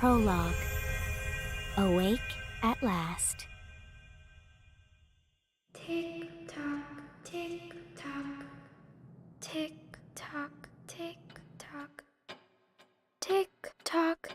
Prologue. Awake at last. Tick tock, tick tock, tick tock, tick tock, tick tock.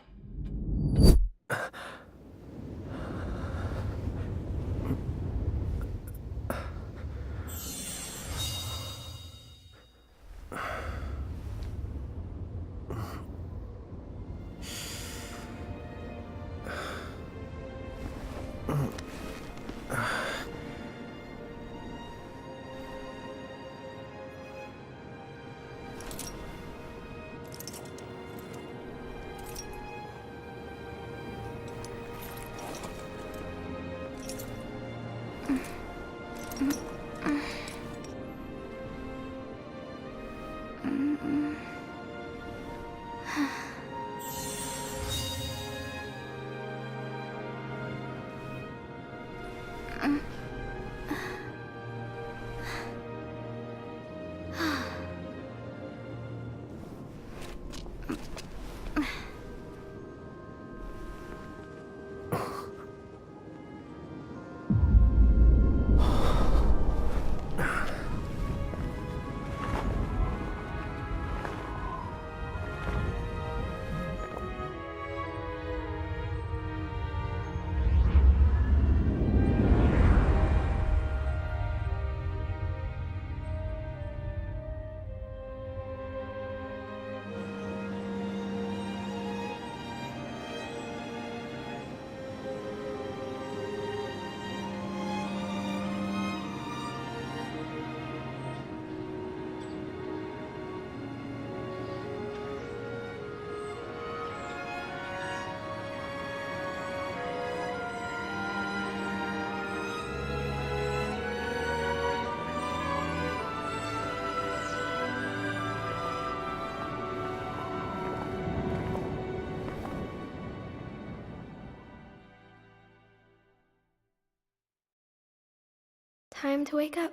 Time to wake up.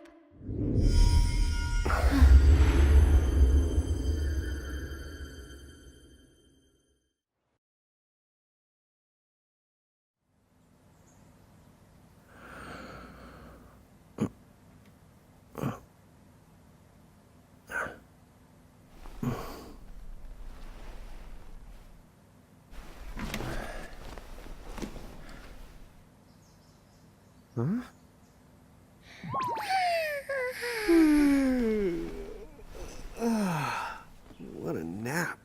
Huh? What a nap.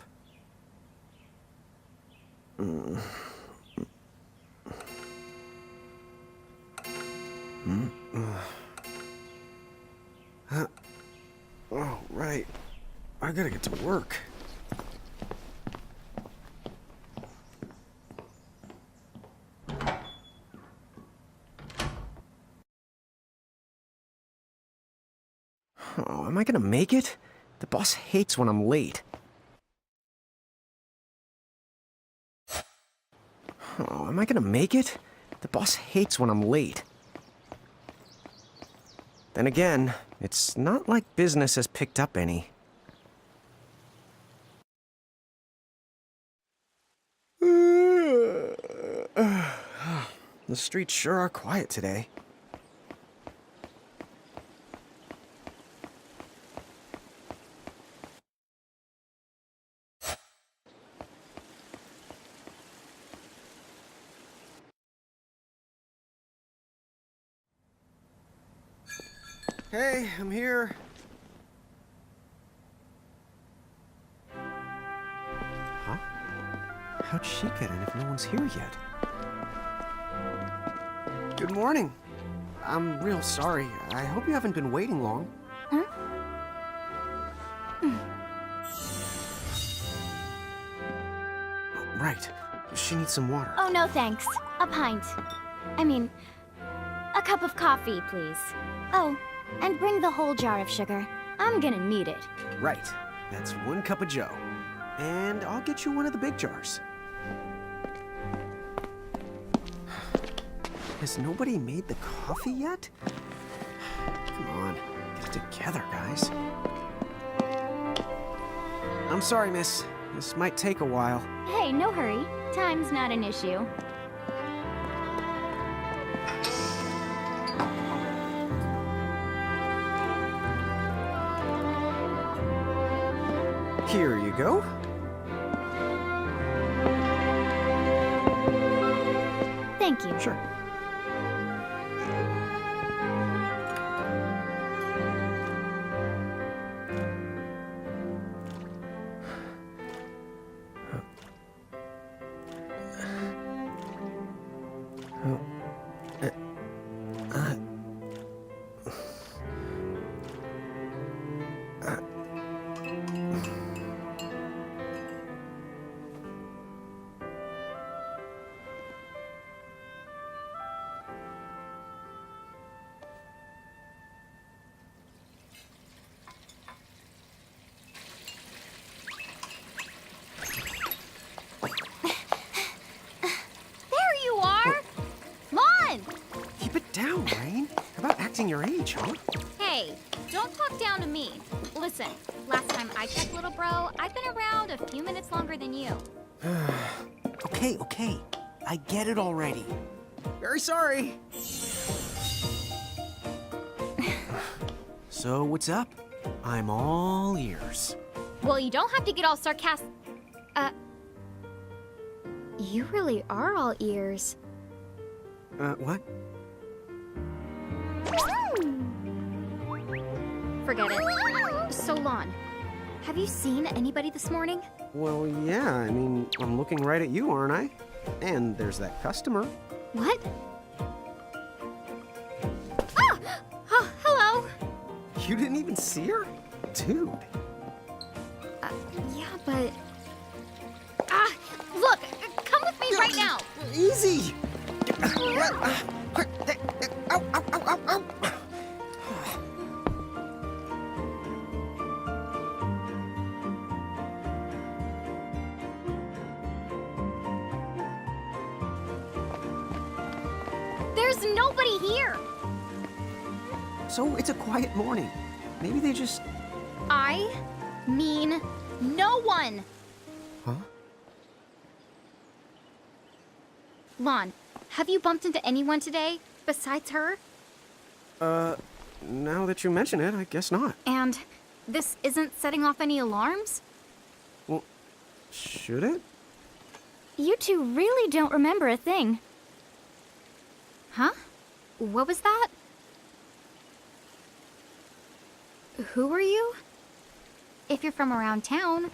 Oh, right. I gotta get to work. Oh, am I gonna make it? The boss hates when I'm late. Oh, am I gonna make it? The boss hates when I'm late. Then again, it's not like business has picked up any. The streets sure are quiet today. Hey, I'm here. Huh? How'd she get in if no one's here yet? Good morning. I'm real sorry. I hope you haven't been waiting long. Huh? Oh, right. She needs some water. Oh, no thanks. A pint. I mean, a cup of coffee, please. Oh, and bring the whole jar of sugar. I'm gonna need it. Right. That's 1 cup of joe. And I'll get you one of the big jars. Has nobody made the coffee yet? Come on, get it together, guys. I'm sorry, miss. This might take a while. Hey, no hurry. Time's not an issue. Here you go. Thank you. Sure. There you are! Lann! Keep it down, Reynn. How about acting your age, huh? Hey, don't talk down to me. Listen, last time I checked, little bro, I've been around a few minutes longer than you. Okay. I get it already. Very sorry. So, what's up? I'm all ears. Well, you don't have to get all sarcastic. You really are all ears. What? Forget it. So, Lann, have you seen anybody this morning? Well, yeah, I mean, I'm looking right at you, aren't I? And there's that customer. What? Ah! Oh, hello. You didn't even see her? Dude. Yeah, but... Ah! Look! Come with me right now! Easy! Ow, ow, ow, ow, ow. There's nobody here! So it's a quiet morning. Maybe they just... I mean no one! Huh? Lann, have you bumped into anyone today besides her? Now that you mention it, I guess not. And this isn't setting off any alarms? Well, should it? You two really don't remember a thing. Huh? What was that? Who are you? If you're from around town,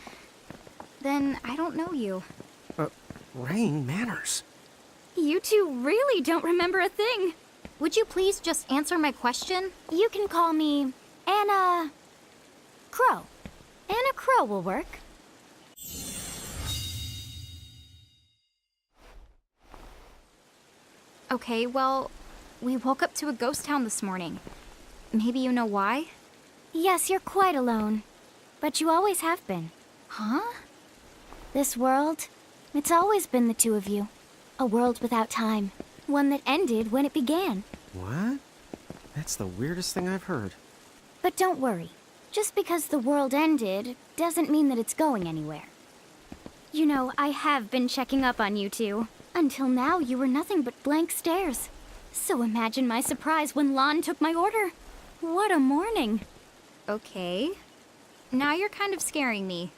then I don't know you. Reynn, manners. You two really don't remember a thing. Would you please just answer my question? You can call me Anna Crow. Anna Crow will work. Okay, well, we woke up to a ghost town this morning. Maybe you know why? Yes, you're quite alone. But you always have been. Huh? This world, it's always been the two of you. A world without time. One that ended when it began. What? That's the weirdest thing I've heard. But don't worry. Just because the world ended doesn't mean that it's going anywhere. You know, I have been checking up on you two. Until now, you were nothing but blank stares. So imagine my surprise when Lann took my order. What a morning. Okay. Now you're kind of scaring me.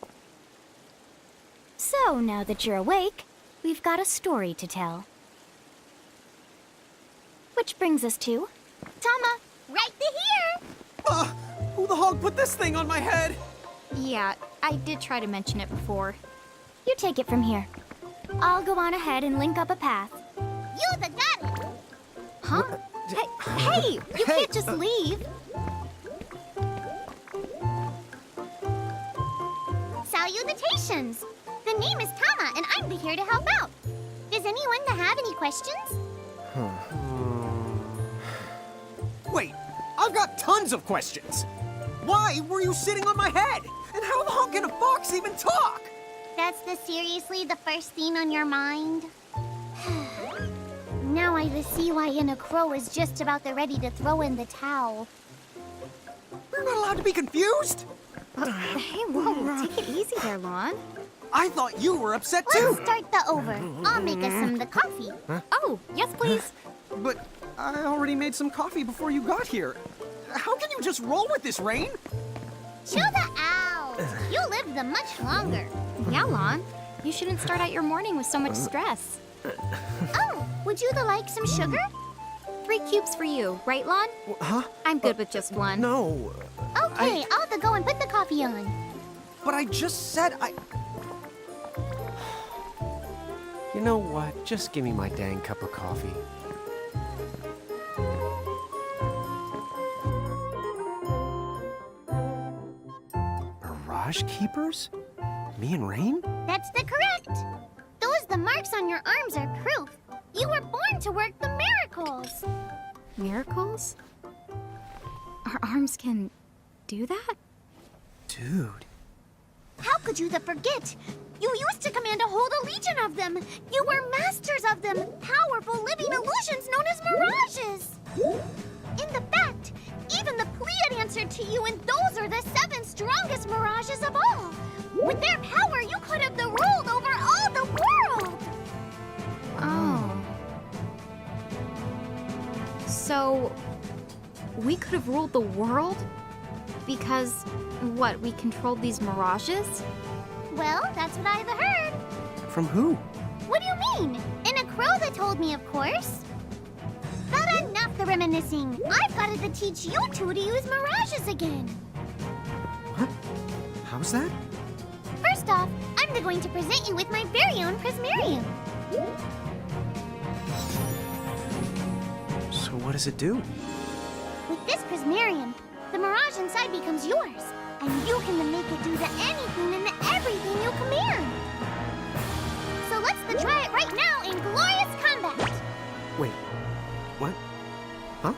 So, now that you're awake, we've got a story to tell. Which brings us to... Tama, right here! Who the hog put this thing on my head? Yeah, I did try to mention it before. You take it from here. I'll go on ahead and link up a path. You the gun! Huh? Hey, you can't just leave. Salutations! The name is Tama, and I'm here to help out. Does anyone have any questions? Wait, I've got tons of questions. Why were you sitting on my head? And how the hell can a fox even talk? That's seriously the first thing on your mind? Now I see why Anna Crow is just about ready to throw in the towel. We're not allowed to be confused. Hey, whoa, take it easy there, Lann. I thought you were upset Let's too. start the over. I'll make us some of the coffee. Oh, yes, please. But I already made some coffee before you got here. How can you just roll with this, Reynn? Chill the out. You lived them much longer. Yeah, Lann. You shouldn't start out your morning with so much stress. Oh, would you like some sugar? 3 cubes for you, right, Lann? Huh? I'm good with just one. No. Okay, I'll go and put the coffee on. But I just said I... You know what? Just give me my dang cup of coffee. Mirage Keepers? Me and Reynn? That's the correct. The marks on your arms are proof. You were born to work the miracles. Miracles? Our arms can do that? Dude. How could you forget? You used to command a whole legion of them. You were masters of them, powerful living illusions known as mirages. In the fact, even the Pleiad answered to you, and those are the 7 strongest mirages of all. With their power, you could have ruled over all the world. Oh. So, we could have ruled the world? Because, what, we controlled these mirages? Well, that's what I've heard. From who? What do you mean? In a crow that told me, of course. But enough the reminiscing. I've got to teach you two to use mirages again. What? How's that? First off, I'm going to present you with my very own prismarium. So what does it do? With this prismarium, the mirage inside becomes yours, and you can make it do the anything and the everything you command. So let's try it right now in glorious combat. Wait. What? Huh?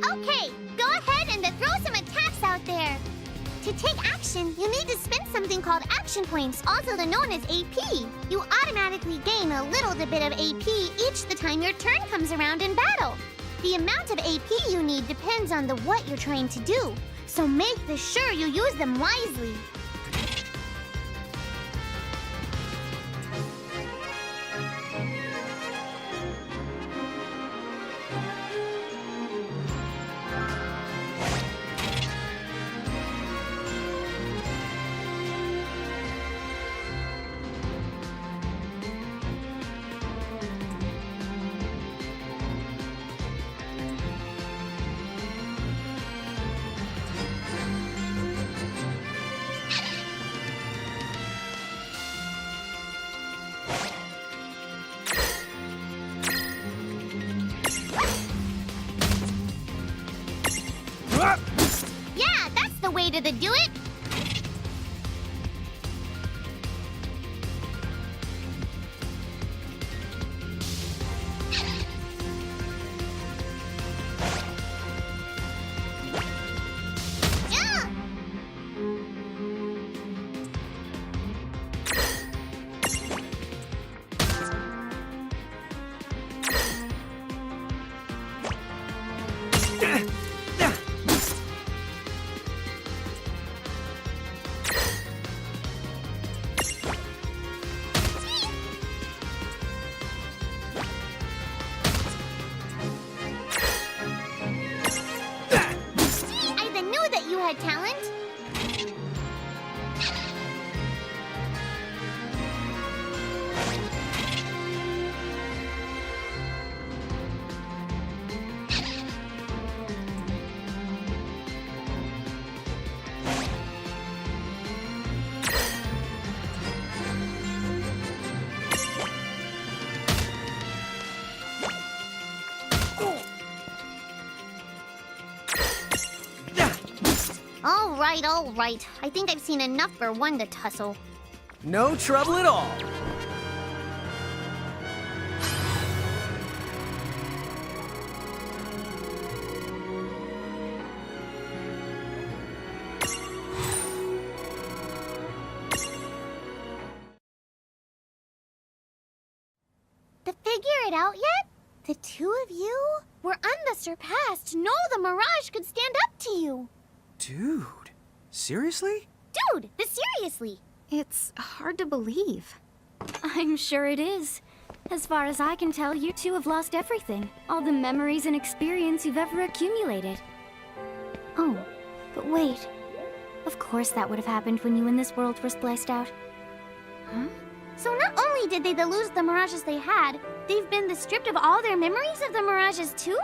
Okay, go ahead and throw some attacks out there. To take action, you need to spend something called action points, also known as AP. You automatically gain a little bit of AP each the time your turn comes around in battle. The amount of AP you need depends on what you're trying to do, so make sure you use them wisely. Yeah, that's the way to do it. Yeah. I knew that you had talent. All right. I think I've seen enough for one to tussle. No trouble at all. The two of you were unsurpassed. No, the Mirage could stand up to you. Dude, seriously? Dude, seriously. It's hard to believe. I'm sure it is. As far as I can tell, you two have lost everything. All the memories and experience you've ever accumulated. Oh, but wait. Of course that would have happened when you and this world were spliced out. Huh? So not only did they lose the Mirages they had, they've been stripped of all their memories of the Mirages too?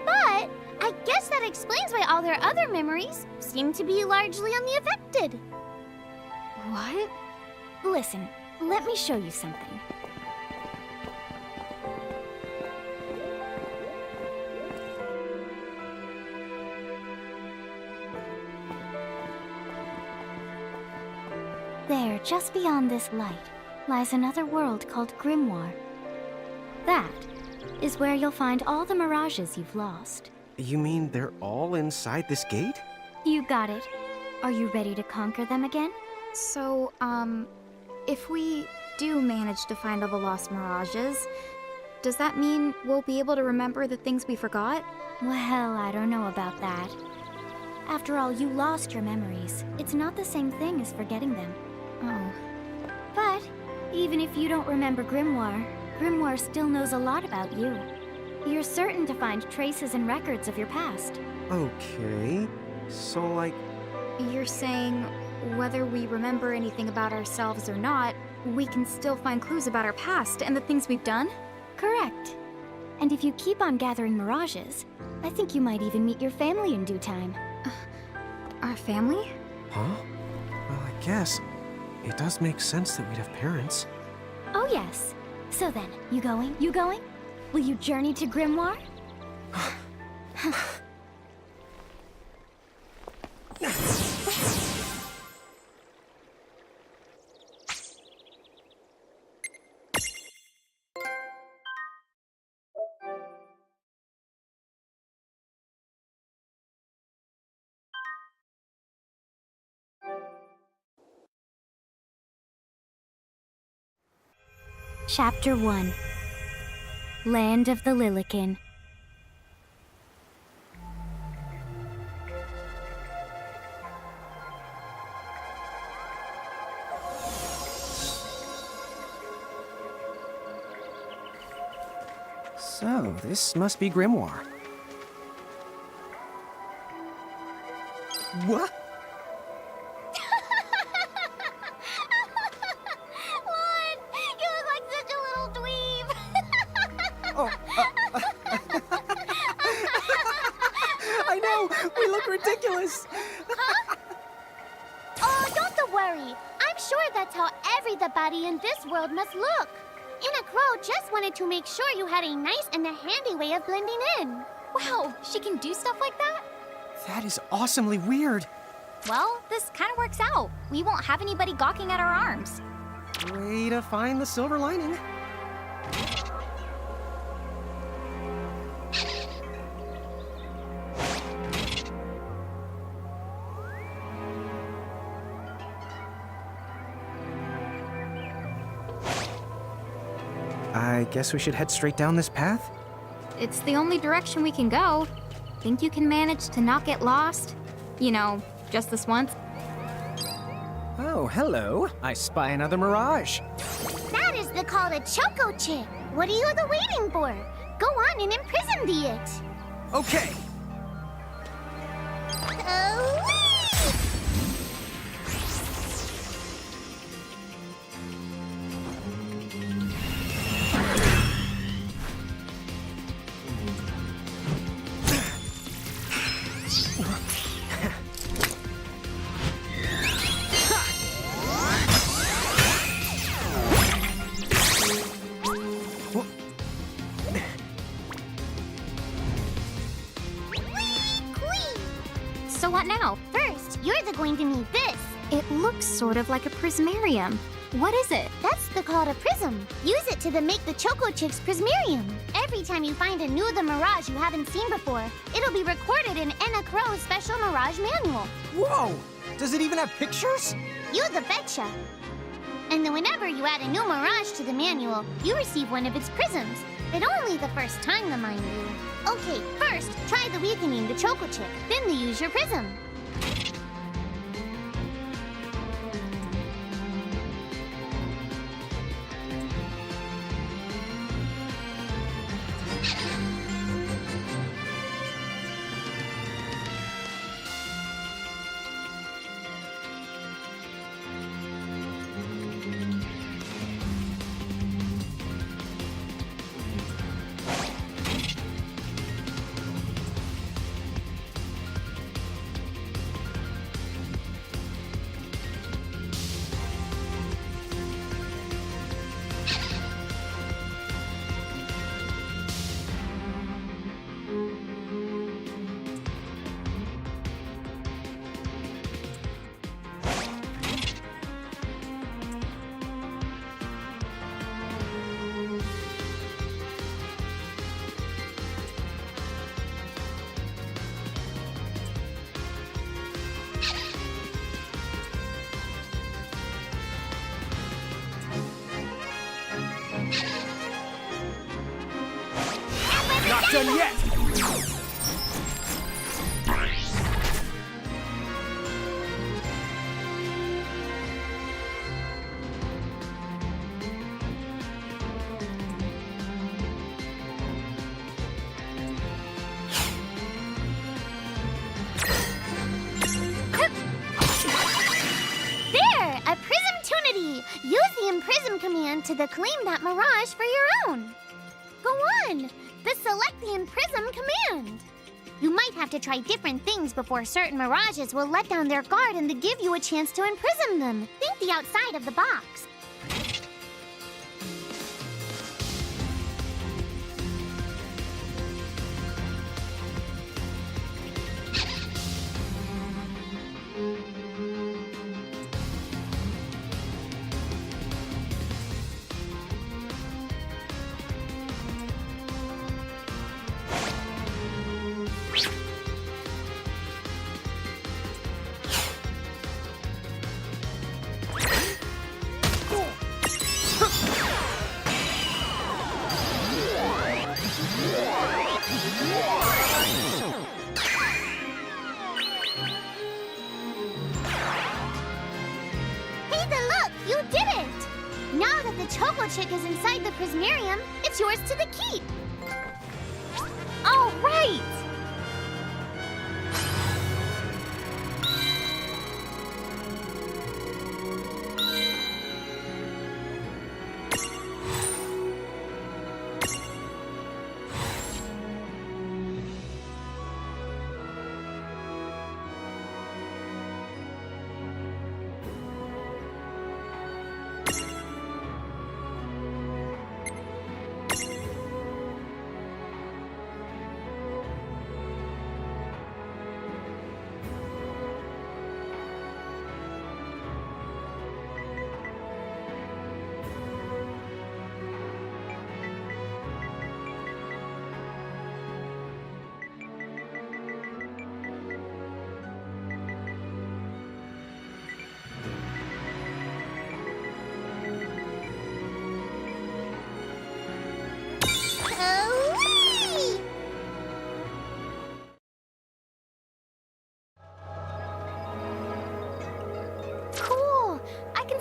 But I guess that explains why all their other memories seem to be largely unaffected. What? Listen, let me show you something. There, just beyond this light, lies another world called Grymoire. That is where you'll find all the mirages you've lost. You mean they're all inside this gate? You got it. Are you ready to conquer them again? So, if we do manage to find all the lost mirages, does that mean we'll be able to remember the things we forgot? Well, I don't know about that. After all, you lost your memories. It's not the same thing as forgetting them. Oh. But even if you don't remember Grymoire, Grymoire still knows a lot about you. You're certain to find traces and records of your past. Okay, so like... You're saying whether we remember anything about ourselves or not, we can still find clues about our past and the things we've done? Correct. And if you keep on gathering mirages, I think you might even meet your family in due time. Our family? Huh? Well, I guess it does make sense that we'd have parents. Oh yes. So then, you going? You going? Will you journey to Grymoire? Chapter 1. Land of the Lilican. So, this must be Grymoire. What? Lann, you look like such a little dweeb. Oh, I know! We look ridiculous! Oh, don't worry. I'm sure that's how everybody in this world must look. Inna Crow just wanted to make sure you had a nice and a handy way of blending in. Wow, she can do stuff like that? That is awesomely weird. Well, this kind of works out. We won't have anybody gawking at our arms. Way to find the silver lining. I guess we should head straight down this path? It's the only direction we can go. Think you can manage to not get lost? You know, just this once? Oh, hello. I spy another mirage. That is the call to Choco Chick. What are you waiting for? Go on and imprison the it. Okay. So what now? First, you're going to need this. It looks sort of like a prismarium. What is it? That's the call to Prism. Use it to make the Choco Chick's Prismarium. Every time you find a new the Mirage you haven't seen before, it'll be recorded in Enna Crow's special Mirage manual. Whoa! Does it even have pictures? You the betcha. And then whenever you add a new Mirage to the manual, you receive one of its prisms. But only the first time, mind you. Okay, first, try the weakening the Choco Chip, then the use your prism. Not done yet! There! A Prism-tunity! Use the Imprism command to claim that mirage for your own. Go on! The Select the Imprism command. You might have to try different things before certain mirages will let down their guard and give you a chance to imprison them. Think the outside of the box. Choco Chick is inside the Prismarium. It's yours to the keep. All right!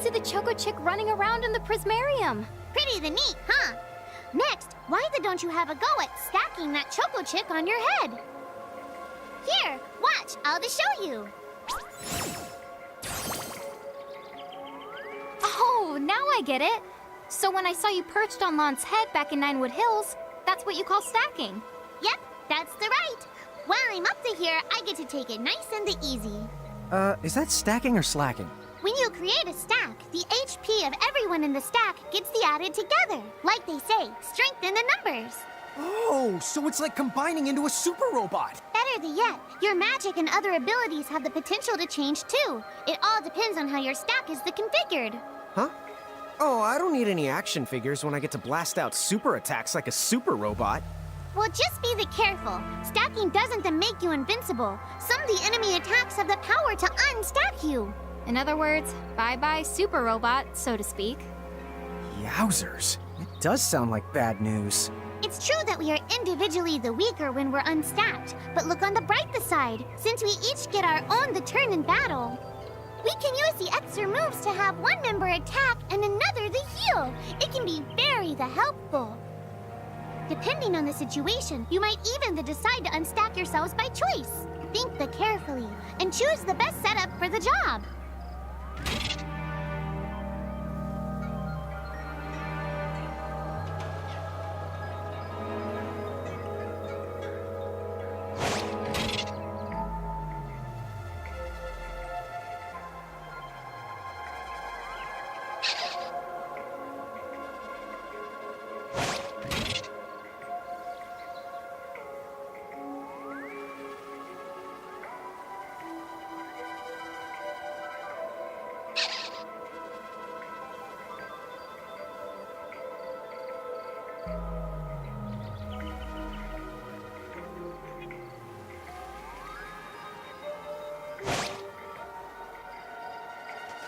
See the Choco Chick running around in the Prismarium. Pretty the neat, huh? Next, why don't you have a go at stacking that Choco Chick on your head? Here, watch, I'll just show you. Oh, now I get it. So when I saw you perched on Lann's head back in Ninewood Hills, that's what you call stacking. Yep, that's the right. While I'm up to here, I get to take it nice and easy. Is that stacking or slacking? When you create a stack, the HP of everyone in the stack gets added together. Like they say, strengthen the numbers. Oh, so it's like combining into a super robot. Better yet, your magic and other abilities have the potential to change too. It all depends on how your stack is configured. Huh? Oh, I don't need any action figures when I get to blast out super attacks like a super robot. Well, just be careful. Stacking doesn't make you invincible. Some of the enemy attacks have the power to unstack you. In other words, bye-bye super robot, so to speak. Yowzers. It does sound like bad news. It's true that we are individually the weaker when we're unstacked, but look on the brighter side. Since we each get our own the turn in battle, we can use the extra moves to have one member attack and another the heal. It can be very helpful. Depending on the situation, you might even decide to unstack yourselves by choice. Think carefully and choose the best setup for the job.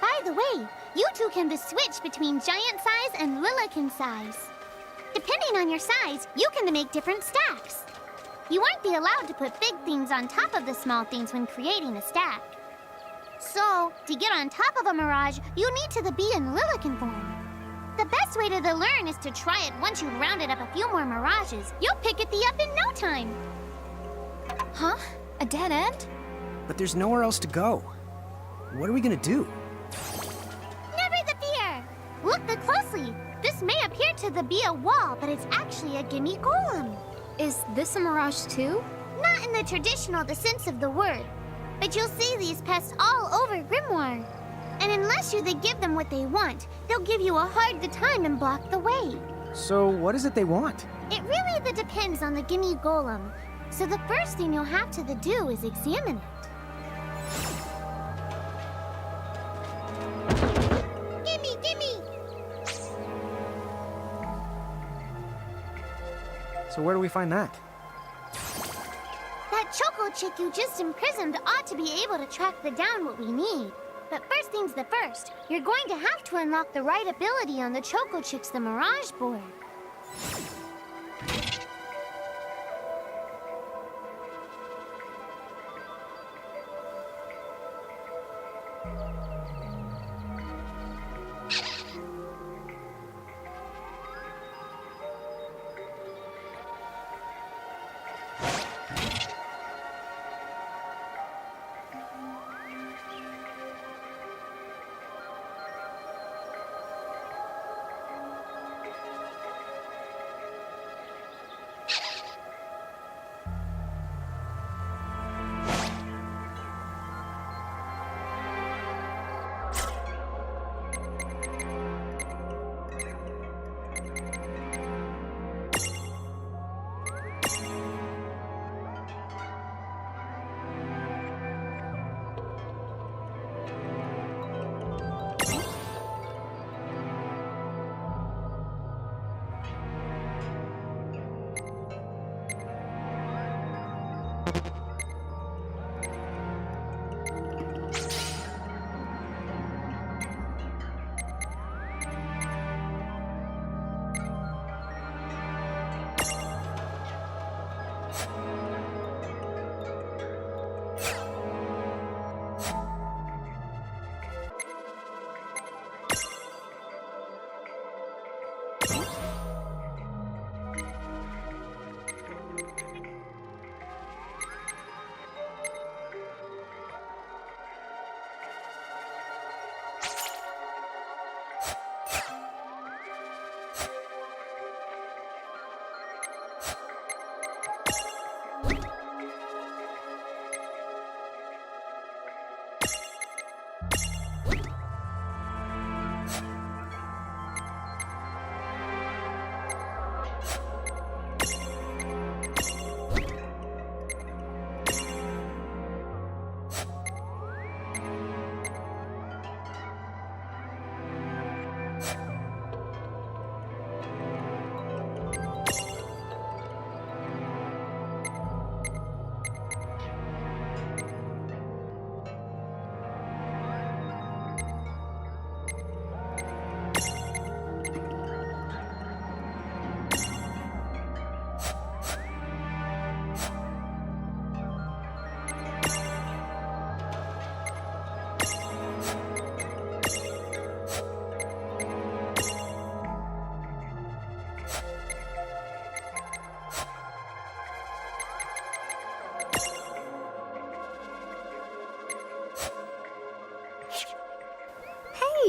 By the way, you two can switch between giant size and Lilican size. Depending on your size, you can make different stacks. You aren't be allowed to put big things on top of the small things when creating a stack. So, to get on top of a mirage, you need to be in Lilican form. The best way to learn is to try it once you've rounded up a few more mirages. You'll pick it up in no time. Huh? A dead end? But there's nowhere else to go. What are we gonna do? Never the fear! Look closely. This may appear to be a wall, but it's actually a gimme golem. Is this a mirage too? Not in the traditional sense of the word, but you'll see these pests all over Grymoire. And unless you give them what they want, they'll give you a hard time and block the way. So what is it they want? It really depends on the gimme golem. So the first thing you'll have to do is examine it. Gimme! So where do we find that? That choco chick you just imprisoned ought to be able to track down what we need. But first things first, you're going to have to unlock the right ability on the choco chick's Mirage board.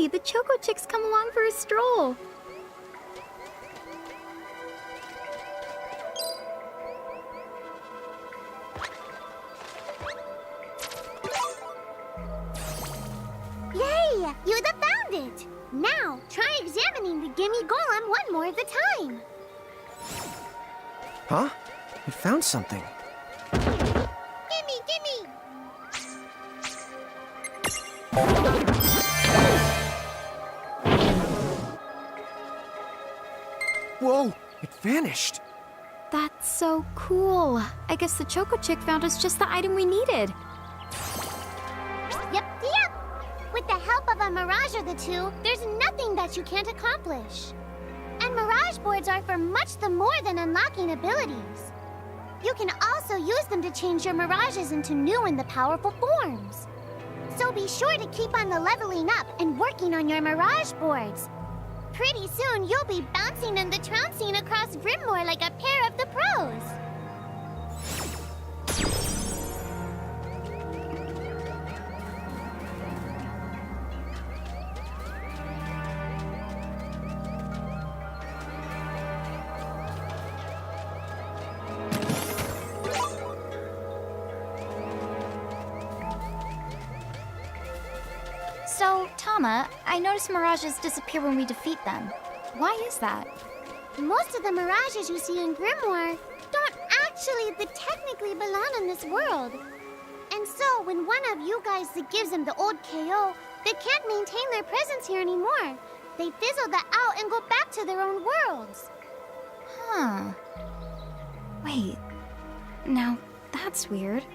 Hey, the Choco Chick's come along for a stroll. Yay! You found it! Now, try examining the Gimme Golem one more at a time. Huh? I found something. Gimme, gimme! Whoa! It vanished. That's so cool. I guess the Choco Chick found us just the item we needed. Yep. With the help of a Mirage or the two, there's nothing that you can't accomplish. And Mirage boards are for much the more than unlocking abilities. You can also use them to change your Mirages into new and the powerful forms. So be sure to keep on the leveling up and working on your Mirage boards. Pretty soon, you'll be bouncing and the trouncing across Grymoire like a pair of the pros. So, Tama, I noticed Mirages disappear when we defeat them. Why is that? Most of the Mirages you see in Grymoire don't technically belong in this world. And so, when one of you guys gives them the old KO, they can't maintain their presence here anymore. They fizzle that out and go back to their own worlds. Huh. Wait. Now, that's weird.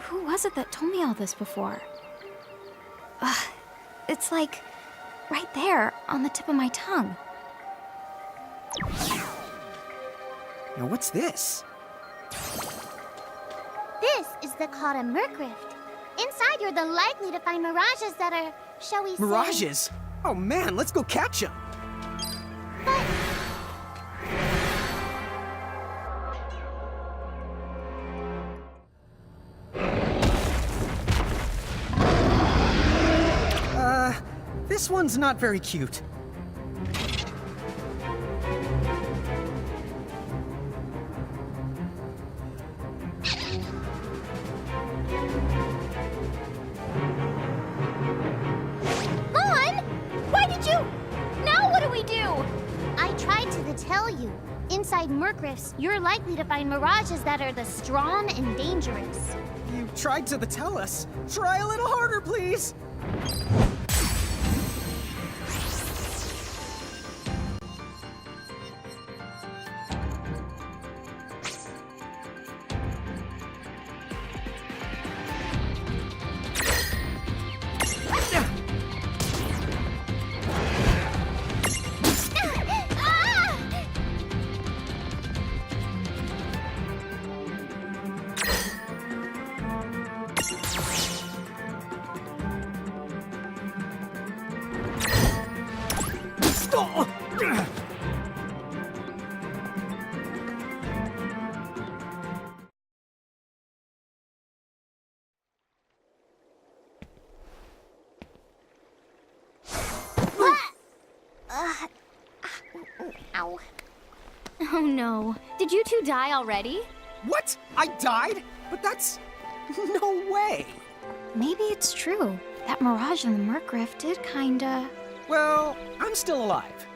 Who was it that told me all this before? It's like right there on the tip of my tongue. Now what's this? This is called a Mercrift. Inside, you're likely to find Mirages that are, shall we say... Mirages? Oh man, let's go catch them! But... This one's not very cute. Lann! Why did you... Now what do we do? I tried to tell you. Inside Mercrifts, you're likely to find Mirages that are strong and dangerous. You tried to tell us. Try a little harder, please! Ow. Oh no. Did you two die already? What? I died? But that's... no way! Maybe it's true. That Mirage in the Mercrift did kinda... Well, I'm still alive.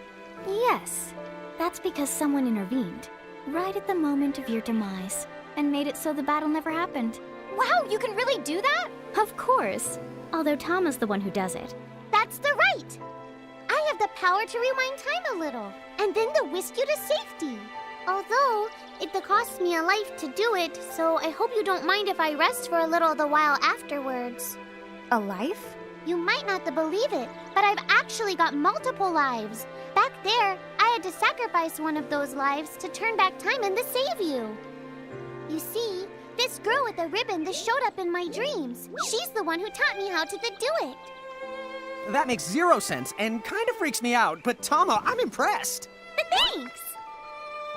Yes. That's because someone intervened, right at the moment of your demise, and made it so the battle never happened. Wow, you can really do that? Of course. Although Tama's the one who does it. That's the right! I have the power to rewind time a little, and then to whisk you to safety. Although, it costs me a life to do it, so I hope you don't mind if I rest for a little while afterwards. A life? You might not believe it, but I've actually got multiple lives. Back there, I had to sacrifice one of those lives to turn back time and to save you. You see, this girl with the ribbon that showed up in my dreams, she's the one who taught me how to do it. That makes zero sense and kind of freaks me out, but Tama, I'm impressed! Thanks!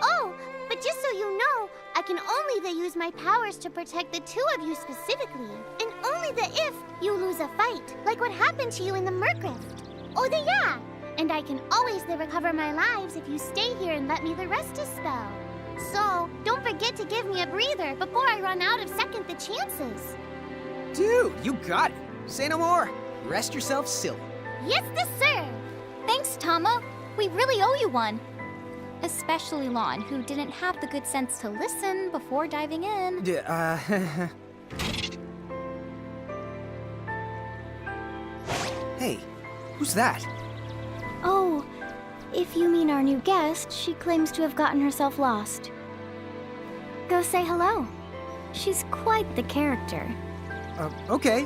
Oh, but just so you know, I can only use my powers to protect the two of you specifically, and only if you lose a fight, like what happened to you in the Mercrift. yeah! And I can always recover my lives if you stay here and let me the rest a spell. So, don't forget to give me a breather before I run out of second the chances. Dude, you got it. Say no more. Rest yourself silly. Yes, sir! Thanks, Tama. We really owe you one. Especially Lann, who didn't have the good sense to listen before diving in. Hey, who's that? Oh, if you mean our new guest, she claims to have gotten herself lost. Go say hello. She's quite the character. Okay.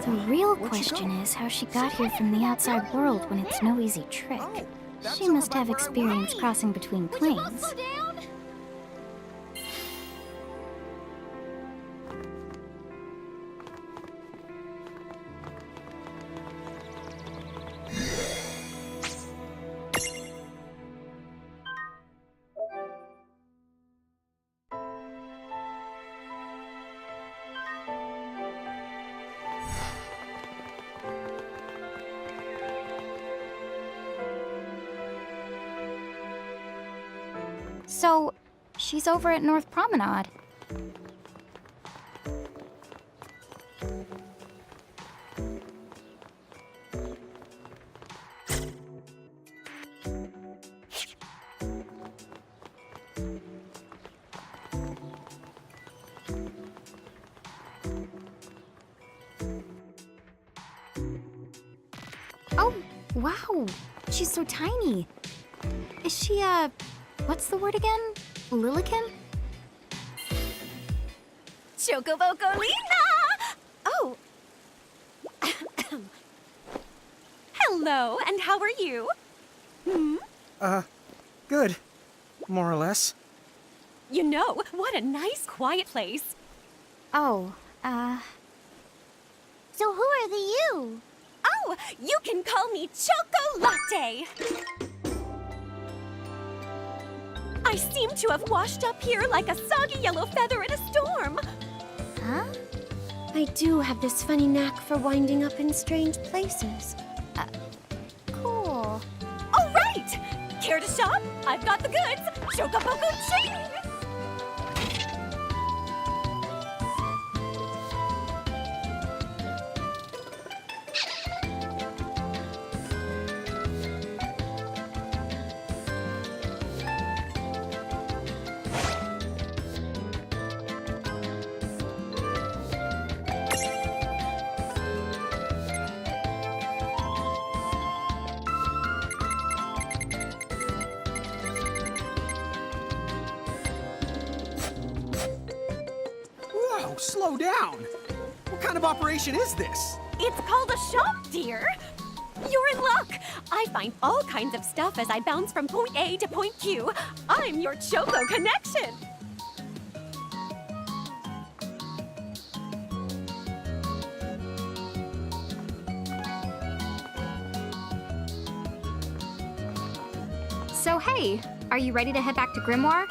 The real Where'd she question go? is how she got here from the outside world when it's no easy trick. Oh, that's She over must by have where I experience was. crossing between planes. down? So, she's over at North Promenade. Oh, wow. She's so tiny. Is she, what's the word again? Lilican? Chocobocolina! Oh. Hello, and how are you? Good. More or less. You know, what a nice, quiet place. Oh, So who are the you? Oh, you can call me Choco Latte. I seem to have washed up here like a soggy yellow feather in a storm. huh? I do have this funny knack for winding up in strange places. Cool. All right! Care to shop? I've got the goods. Chocoboco Ching! Whoa, slow down. What kind of operation is this? It's called a shop, dear. You're in luck. I find all kinds of stuff as I bounce from point A to point Q. I'm your Choco connection. So, hey, are you ready to head back to Grymoire?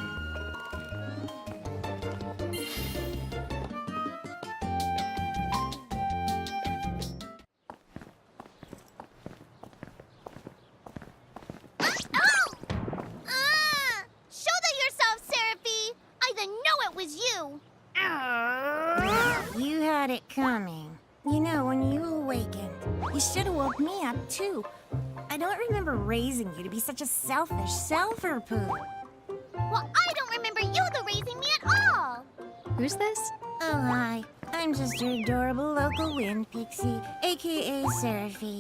Shoulder yourself, Seraphie! I didn't know it was you! You had it coming. You know, when you awakened, you should have woke me up too. I don't remember raising you to be such a selfish selfer-poo. Well, I don't remember you raising me at all! Who's this? Oh, hi. I'm just your adorable local wind pixie, aka Seraphie.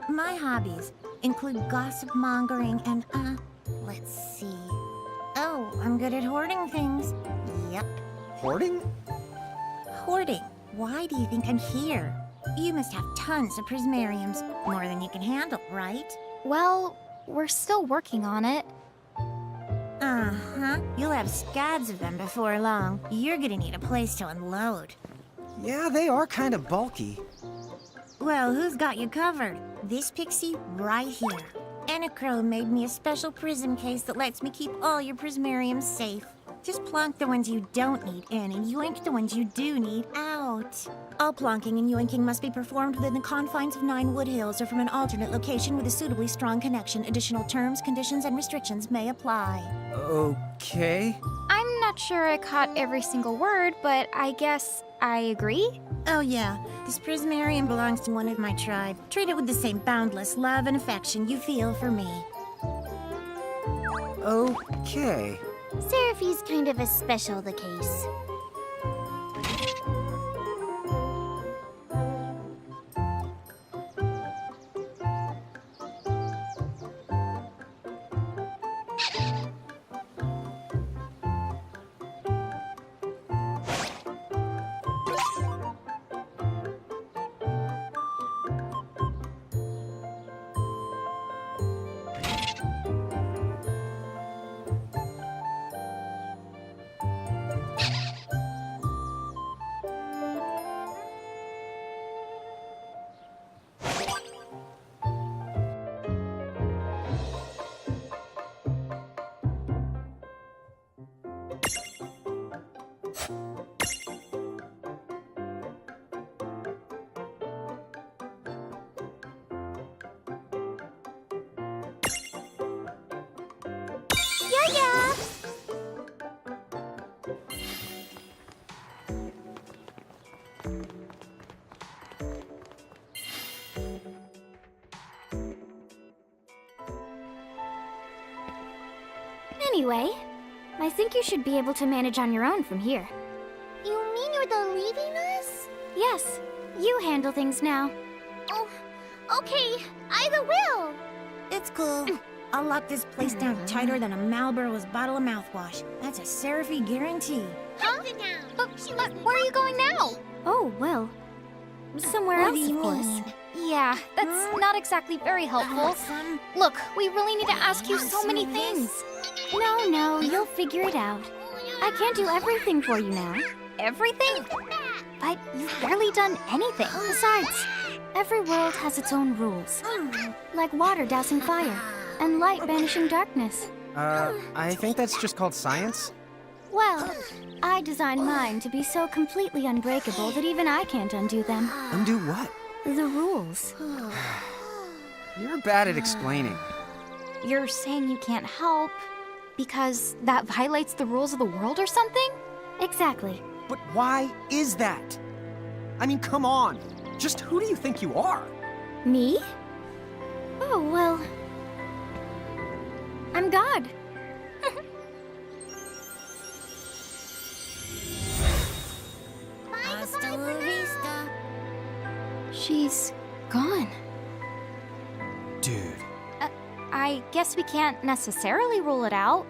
My hobbies include gossip mongering and, let's see. Oh, I'm good at hoarding things. Yep, Hoarding? hoarding. Why do you think I'm here? You must have tons of prismariums, more than you can handle, right? Well, we're still working on it. Uh-huh. You'll have scads of them before long. You're gonna need a place to unload. Yeah, they are kind of bulky. Well, who's got you covered? This pixie right here. Enacro made me a special prism case that lets me keep all your prismariums safe. Just plonk the ones you don't need in and yoink the ones you do need out. All plonking and yoinking must be performed within the confines of 9 Wood Hills or from an alternate location with a suitably strong connection. Additional terms, conditions, and restrictions may apply. Okay. I'm not sure I caught every single word, but I guess I agree. Oh yeah, this Prismarium belongs to one of my tribe. Treat it with the same boundless love and affection you feel for me. Okay. Seraphi's kind of a special the case. Anyway, I think you should be able to manage on your own from here. You mean you're the leaving us? Yes, you handle things now. Oh, okay. Either will. It's cool. I'll lock this place down tighter than a Marlboro's bottle of mouthwash. That's a Seraphy guarantee. Huh? Sit down. But where are you going now? Oh, well, somewhere What else, do you of course. mean? Yeah, that's not exactly very helpful. Look, we really need to ask you so many things. No, you'll figure it out. I can't do everything for you now. Everything? But you've barely done anything. Besides, every world has its own rules. Like water dousing fire, and light banishing darkness. I think that's just called science. Well, I designed mine to be so completely unbreakable that even I can't undo them. Undo what? The rules. You're bad at explaining. You're saying you can't help because that violates the rules of the world or something? Exactly. But why is that? I mean, come on. Just who do you think you are? Me? Oh, well, I'm God. Hasta la vista. She's gone. Dude. I guess we can't necessarily rule it out,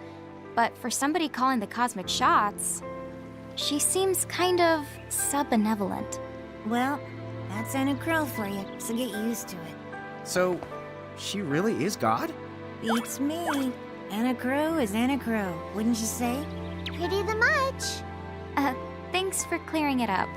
but for somebody calling the cosmic shots, she seems kind of sub-benevolent. Well, that's Anna Crow for you, so get used to it. So, she really is God? Beats me. Anna Crow is Anna Crow, wouldn't you say? Pretty the much. Thanks for clearing it up.